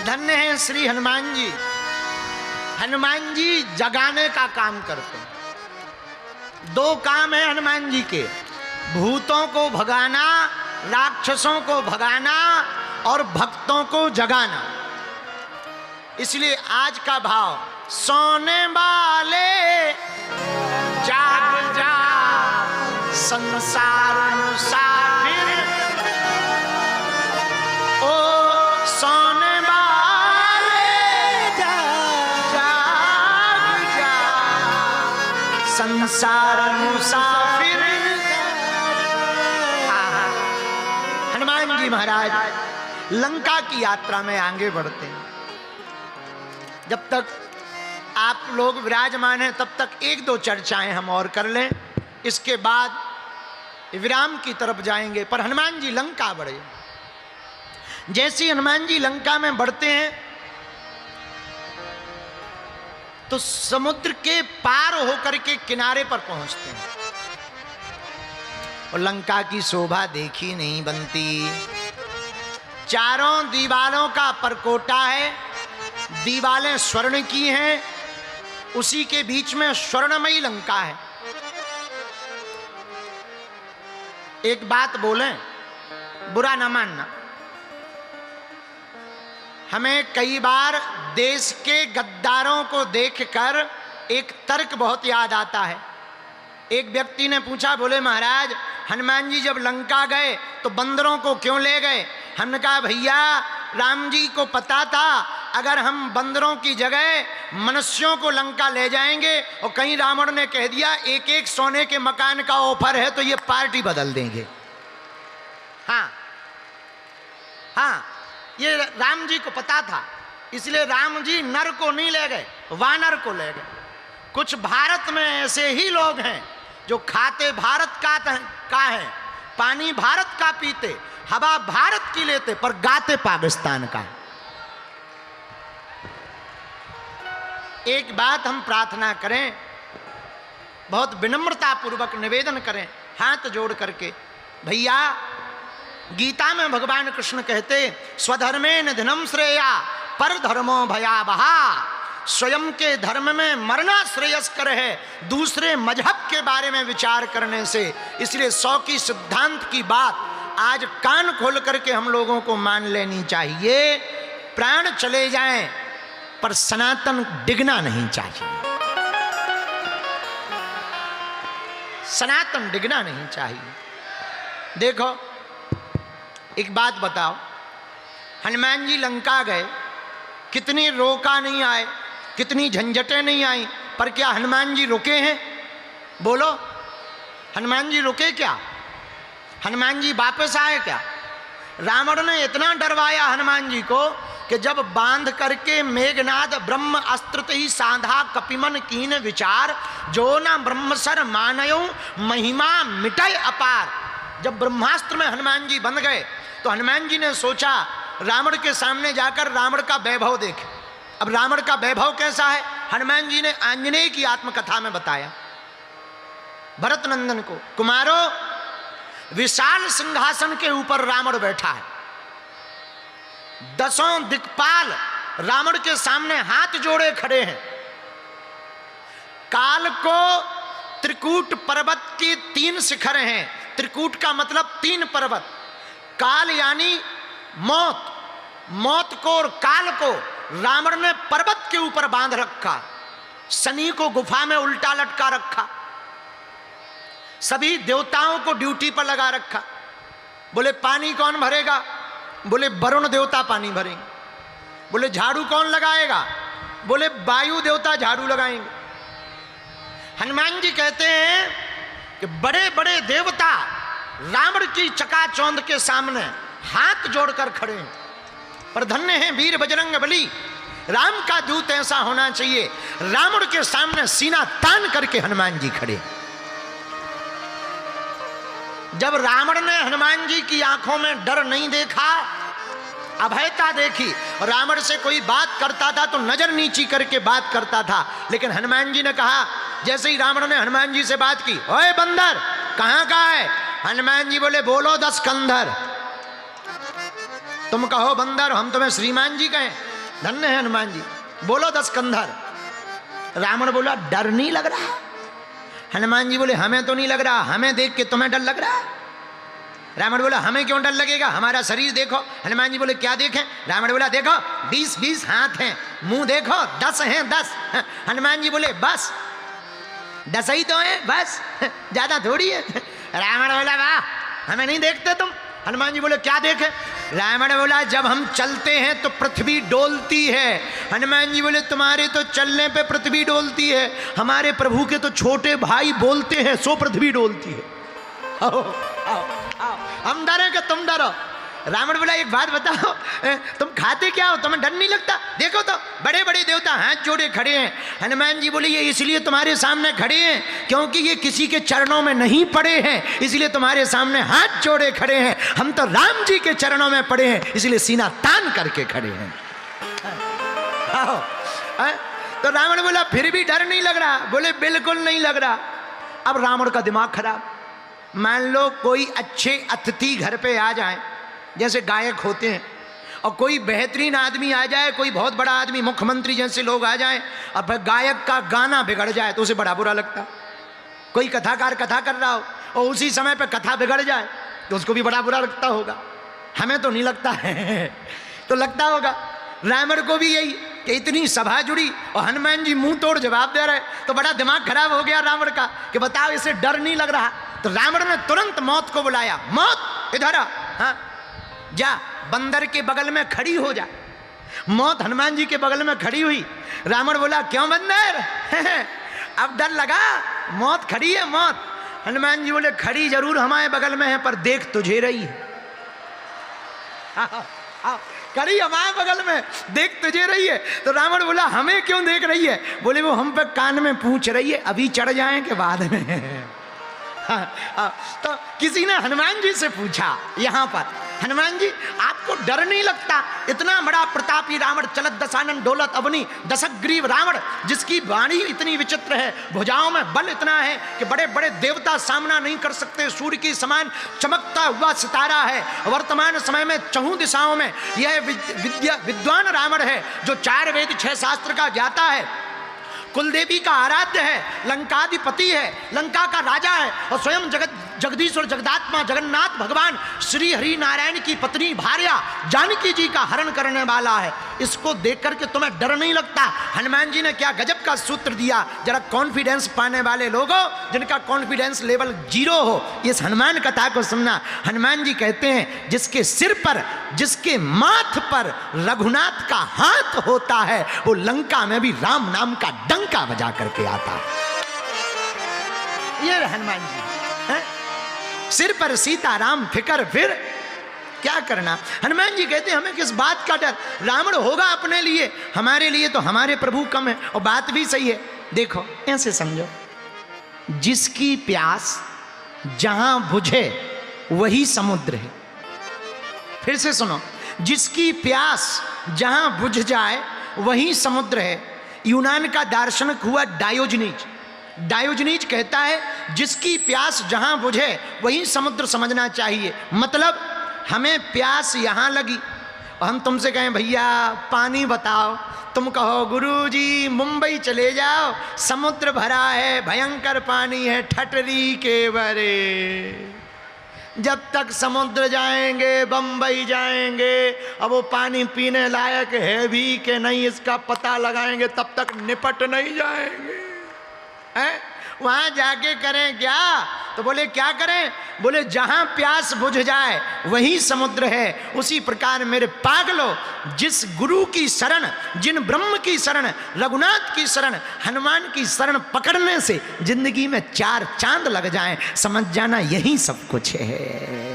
धन्य है श्री हनुमान जी। हनुमान जी जगाने का काम करते हैं। दो काम है हनुमान जी के, भूतों को भगाना, राक्षसों को भगाना और भक्तों को जगाना। इसलिए आज का भाव, सोने वाले जाग जा, संसार मुसाफिर, ओ सोने वाले जाग जा, संसार मुसाफिर। हनुमान जी महाराज लंका की यात्रा में आगे बढ़ते हैं। जब तक आप लोग विराजमान हैं तब तक एक दो चर्चाएं हम और कर लें, इसके बाद विराम की तरफ जाएंगे। पर हनुमान जी लंका बढ़े। जैसे हनुमान जी लंका में बढ़ते हैं तो समुद्र के पार होकर के किनारे पर पहुंचते हैं और लंका की शोभा देखी नहीं बनती। चारों दीवारों का परकोटा है, दीवारें स्वर्ण की हैं, उसी के बीच में स्वर्णमयी लंका है। एक बात बोलें, बुरा ना मानना, हमें कई बार देश के गद्दारों को देखकर एक तर्क बहुत याद आता है। एक व्यक्ति ने पूछा, बोले महाराज हनुमान जी जब लंका गए तो बंदरों को क्यों ले गए? हमने कहा भैया राम जी को पता था अगर हम बंदरों की जगह मनुष्यों को लंका ले जाएंगे और कहीं रावण ने कह दिया एक एक सोने के मकान का ऑफर है तो ये पार्टी बदल देंगे। हाँ हाँ, ये राम जी को पता था, इसलिए राम जी नर को नहीं ले गए, वानर को ले गए। कुछ भारत में ऐसे ही लोग हैं जो खाते भारत का है, पानी भारत का पीते, हवा भारत की लेते, पर गाते पाकिस्तान का। एक बात हम प्रार्थना करें, बहुत विनम्रता पूर्वक निवेदन करें, हाथ जोड़ करके, भैया गीता में भगवान कृष्ण कहते स्वधर्मे निधनम श्रेया पर धर्मो भयावहा। स्वयं के धर्म में मरना श्रेयस्कर है दूसरे मजहब के बारे में विचार करने से। इसलिए 100 की सिद्धांत की बात आज कान खोल करके हम लोगों को मान लेनी चाहिए। प्राण चले जाएं पर सनातन डिगना नहीं चाहिए, सनातन डिगना नहीं चाहिए। देखो एक बात बताओ, हनुमान जी लंका गए, कितनी रोका नहीं आए, कितनी झंझटें नहीं आई, पर क्या हनुमान जी रुके हैं? बोलो, हनुमान जी रुके क्या? हनुमान जी वापस आए क्या? रावण ने इतना डरवाया हनुमान जी को कि जब बांध करके मेघनाद ब्रह्म अस्त्र ही साधा कपिमन कीन विचार, जो ना ब्रह्मसर मानयो महिमा मिटय अपार। जब ब्रह्मास्त्र में हनुमान जी बंध गए तो हनुमान जी ने सोचा रावण के सामने जाकर रावण का वैभव देखे। अब रावण का वैभव कैसा है हनुमान जी ने आंजनेय की आत्मकथा में बताया। भरत नंदन को, कुमारो विशाल सिंहासन के ऊपर रावण बैठा है, 10 दिक्पाल रावण के सामने हाथ जोड़े खड़े हैं। काल को त्रिकूट पर्वत की 3 शिखर हैं। त्रिकूट का मतलब 3 पर्वत। काल यानी मौत, मौत को और काल को रावण ने पर्वत के ऊपर बांध रखा, शनि को गुफा में उल्टा लटका रखा, सभी देवताओं को ड्यूटी पर लगा रखा। बोले पानी कौन भरेगा? बोले वरुण देवता पानी भरेंगे। बोले झाड़ू कौन लगाएगा? बोले वायु देवता झाड़ू लगाएंगे। हनुमान जी कहते हैं कि बड़े बड़े देवता रावण की चकाचौंध के सामने हाथ जोड़कर खड़े हैं। पर धन्य है वीर बजरंग बली, राम का दूत ऐसा होना चाहिए। रावण के सामने सीना तान करके हनुमान जी खड़े। जब रावण ने हनुमान जी की आंखों में डर नहीं देखा, अभयता देखी, रावण से कोई बात करता था तो नजर नीची करके बात करता था, लेकिन हनुमान जी ने कहा, जैसे ही रावण ने हनुमान जी से बात की, ओए बंदर कहां का है? हनुमान जी बोले बोलो 10 कंधर। तुम कहो बंदर, हम तुम्हें श्रीमान जी कहें? धन्य है हनुमान जी। बोलो 10 कंधर। रावण बोला डर नहीं लग रहा? हनुमान जी बोले हमें तो नहीं लग रहा, हमें देख के तुम्हें डर लग रहा है? रावण बोला हमें क्यों डर लगेगा, हमारा शरीर देखो। हनुमान जी बोले क्या देखें? रावण बोला देखो 20-20 हाथ हैं, मुंह देखो 10 हैं 10। हनुमान जी बोले बस 10 ही तो है, बस ज्यादा थोड़ी है। रावण बोला वाह हमें नहीं देखते तुम? हनुमान जी बोले क्या देखे? रावण बोला जब हम चलते हैं तो पृथ्वी डोलती है। हनुमान जी बोले तुम्हारे तो चलने पे पृथ्वी डोलती है, हमारे प्रभु के तो छोटे भाई बोलते हैं सो पृथ्वी डोलती है। आओ आओ आओ, हम डरे कि तुम डरो। रावण बोला एक बात बताओ, तुम खाते क्या हो, तुम्हें डर नहीं लगता? देखो तो बड़े बड़े देवता हाथ जोड़े खड़े हैं। हनुमान जी बोले ये इसलिए तुम्हारे सामने खड़े हैं क्योंकि ये किसी के चरणों में नहीं पड़े हैं, इसलिए तुम्हारे सामने हाथ जोड़े खड़े हैं। हम तो राम जी के चरणों में पड़े हैं, इसलिए सीना तान करके खड़े हैं। तो रावण बोला फिर भी डर नहीं लग रहा? बोले बिल्कुल नहीं लग रहा। अब रावण का दिमाग खराब। मान लो कोई अच्छे अतिथि घर पे आ जाए, जैसे गायक होते हैं, और कोई बेहतरीन आदमी आ जाए, कोई बहुत बड़ा आदमी, मुख्यमंत्री जैसे लोग आ जाएं, और फिर गायक का गाना बिगड़ जाए तो उसे बड़ा बुरा लगता। कोई कथाकार कथा कर रहा हो और उसी समय पे कथा बिगड़ जाए तो उसको भी बड़ा बुरा लगता होगा। हमें तो नहीं लगता है तो लगता होगा। रावण को भी यही कि इतनी सभा जुड़ी और हनुमान जी मुंह तोड़ जवाब दे रहे, तो बड़ा दिमाग खराब हो गया रावण का कि बताओ इसे डर नहीं लग रहा। तो रावण ने तुरंत मौत को बुलाया, मौत इधर आ, हाँ जा बंदर के बगल में खड़ी हो जा। मौत हनुमान जी के बगल में खड़ी हुई। रावण बोला क्यों बंदर अब डर लगा? मौत खड़ी है मौत। हनुमान जी बोले खड़ी जरूर हमारे बगल में है पर देख तुझे रही है। खड़ी हमारे बगल में, देख तुझे रही है। तो रावण बोला हमें क्यों देख रही है? बोले वो हम पे कान में पूछ रही है, अभी चढ़ जाएं के बाद में। तो किसी ने हनुमान जी से पूछा यहां पर, हनुमान जी आपको डर नहीं लगता? इतना बड़ा प्रतापी रावण, चलत दशानन डोलत अवनी दशग्रीव रावण, जिसकी वाणी इतनी विचित्र है, भुजाओं में बल इतना है कि बड़े बड़े देवता सामना नहीं कर सकते, सूर्य की समान चमकता हुआ सितारा है। वर्तमान समय में चहुं दिशाओं में यह विद्वान रावण है जो 4 वेद 6 शास्त्र का ज्ञाता है, कुलदेवी का आराध्य है, लंकाधिपति है, लंका का राजा है, और स्वयं जगदीश्वर जगदात्मा जगन्नाथ भगवान श्री हरि नारायण की पत्नी भार्या जानकी जी का हरण करने वाला है। इसको देख करके तुम्हें डर नहीं लगता? हनुमान जी ने क्या गजब का सूत्र दिया। जरा कॉन्फिडेंस पाने वाले लोगों, जिनका कॉन्फिडेंस लेवल 0 हो, इस हनुमान कथा को सुनना। हनुमान जी कहते हैं जिसके सिर पर, जिसके माथ पर रघुनाथ का हाथ होता है, वो लंका में भी राम नाम का डंका बजा करके आता है। ये हनुमान जी है? सिर पर सीताराम फिकर फिर क्या करना। हनुमान जी कहते हैं हमें किस बात का डर? रावण होगा अपने लिए, हमारे लिए तो हमारे प्रभु कम है। और बात भी सही है। देखो ऐसे समझो, जिसकी प्यास जहां बुझे वही समुद्र है। फिर से सुनो, जिसकी प्यास जहां बुझ जाए वही समुद्र है। यूनान का दार्शनिक हुआ डायोजनीज। डायोजनीज कहता है जिसकी प्यास जहां बुझे वही समुद्र समझना चाहिए। मतलब हमें प्यास यहां लगी और हम तुमसे कहें भैया पानी बताओ, तुम कहो गुरुजी मुंबई चले जाओ, समुद्र भरा है, भयंकर पानी है, ठटरी के बरे। जब तक समुद्र जाएंगे, बंबई जाएंगे, अब वो पानी पीने लायक है भी कि नहीं इसका पता लगाएंगे, तब तक निपट नहीं जाएंगे। हैं? वहां जाके करें क्या? तो बोले क्या करें? बोले जहां प्यास बुझ जाए वही समुद्र है। उसी प्रकार मेरे पागलों, जिस गुरु की शरण, जिन ब्रह्म की शरण, रघुनाथ की शरण, हनुमान की शरण पकड़ने से जिंदगी में 4 चांद लग जाएं, समझ जाना यही सब कुछ है।